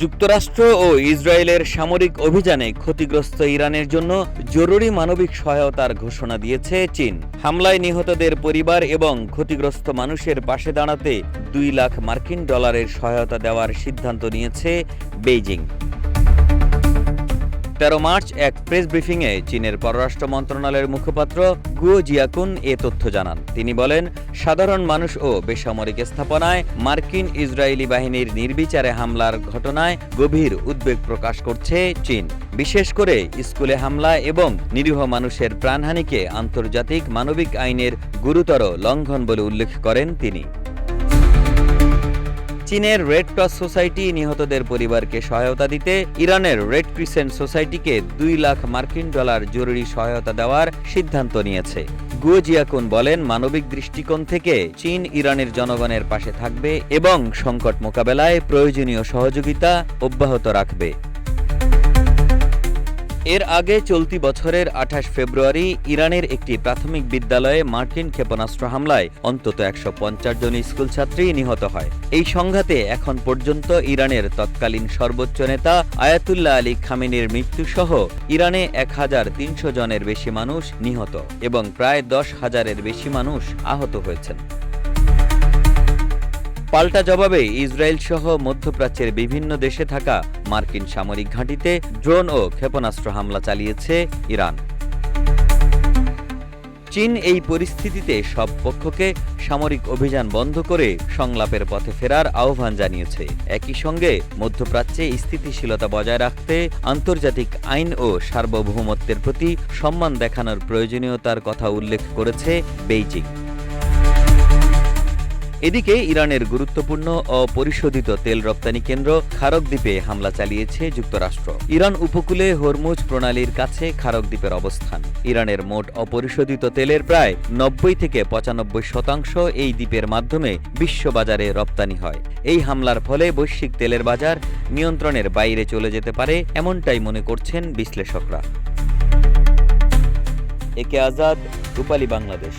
যুক্তরাষ্ট্র ও ইসরায়েলের সামরিক অভিযানে ক্ষতিগ্রস্ত ইরানের জন্য জরুরি মানবিক সহায়তার ঘোষণা দিয়েছে চীন। হামলায় নিহতদের পরিবার এবং ক্ষতিগ্রস্ত মানুষের পাশে দাঁড়াতে $2 লাখ সহায়তা দেওয়ার সিদ্ধান্ত নিয়েছে বেইজিং। 13 মার্চ এক প্রেস ব্রিফিংয়ে চীনের পররাষ্ট্র মন্ত্রণালয়ের মুখপাত্র গুও জিয়াকুন এ তথ্য জানান। তিনি বলেন, সাধারণ মানুষ ও বেসামরিক স্থাপনায় মার্কিন ইসরায়েলি বাহিনীর নির্বিচারে হামলার ঘটনায় গভীর উদ্বেগ প্রকাশ করছে চীন। বিশেষ করে স্কুলে হামলা এবং নিরীহ মানুষের প্রাণহানিকে আন্তর্জাতিক মানবিক আইনের গুরুতর লঙ্ঘন বলে উল্লেখ করেন তিনি। চীনের রেড ক্রস সোসাইটি নিহতদের পরিবারকে সহায়তা দিতে ইরানের রেড ক্রিসেন্ট সোসাইটিকে $2 লাখ জরুরি সহায়তা দেওয়ার সিদ্ধান্ত নিয়েছে। গুও জিয়াকুন বলেন, মানবিক দৃষ্টিকোণ থেকে চীন ইরানের জনগণের পাশে থাকবে এবং সংকট মোকাবেলায় প্রয়োজনীয় সহযোগিতা অব্যাহত রাখবে। এর আগে চলতি বছরের 28 ফেব্রুয়ারি ইরানের একটি প্রাথমিক বিদ্যালয়ে মার্কিন ক্ষেপণাস্ত্র হামলায় অন্তত 150 জন স্কুলছাত্রী নিহত হয়। এই সংঘাতে এখন পর্যন্ত ইরানের তৎকালীন সর্বোচ্চ নেতা আয়াতুল্লাহ আলী খামেনির মৃত্যুসহ ইরানে 1300 জনের বেশি মানুষ নিহত এবং প্রায় 10,000-এর বেশি মানুষ আহত হয়েছেন। পাল্টা জবাবে ইসরায়েল সহ মধ্যপ্রাচ্যের বিভিন্ন দেশে থাকা মার্কিন সামরিক ঘাঁটিতে ড্রোন ও ক্ষেপণাস্ত্র হামলা চালিয়েছে ইরান। চীন এই পরিস্থিতিতে সব পক্ষকে সামরিক অভিযান বন্ধ করে সংলাপের পথে ফেরার আহ্বান জানিয়েছে। একই সঙ্গে মধ্যপ্রাচ্যে স্থিতিশীলতা বজায় রাখতে আন্তর্জাতিক আইন ও সার্বভৌমত্বের প্রতি সম্মান দেখানোর প্রয়োজনীয়তার কথা উল্লেখ করেছে বেইজিং। এদিকে ইরানের গুরুত্বপূর্ণ অপরিশোধিত তেল রপ্তানি কেন্দ্র খারক দ্বীপে হামলা চালিয়েছে যুক্তরাষ্ট্র। ইরান উপকূলে হরমুজ প্রণালীর কাছে খারক দ্বীপের অবস্থান। ইরানের মোট অপরিশোধিত তেলের প্রায় 90-95% এই দ্বীপের মাধ্যমে বিশ্ববাজারে রপ্তানি হয়। এই হামলার ফলে বৈশ্বিক তেলের বাজার নিয়ন্ত্রণের বাইরে চলে যেতে পারে, এমনটাই মনে করছেন বিশ্লেষকরা। একে আজাদ, রূপালী বাংলাদেশ।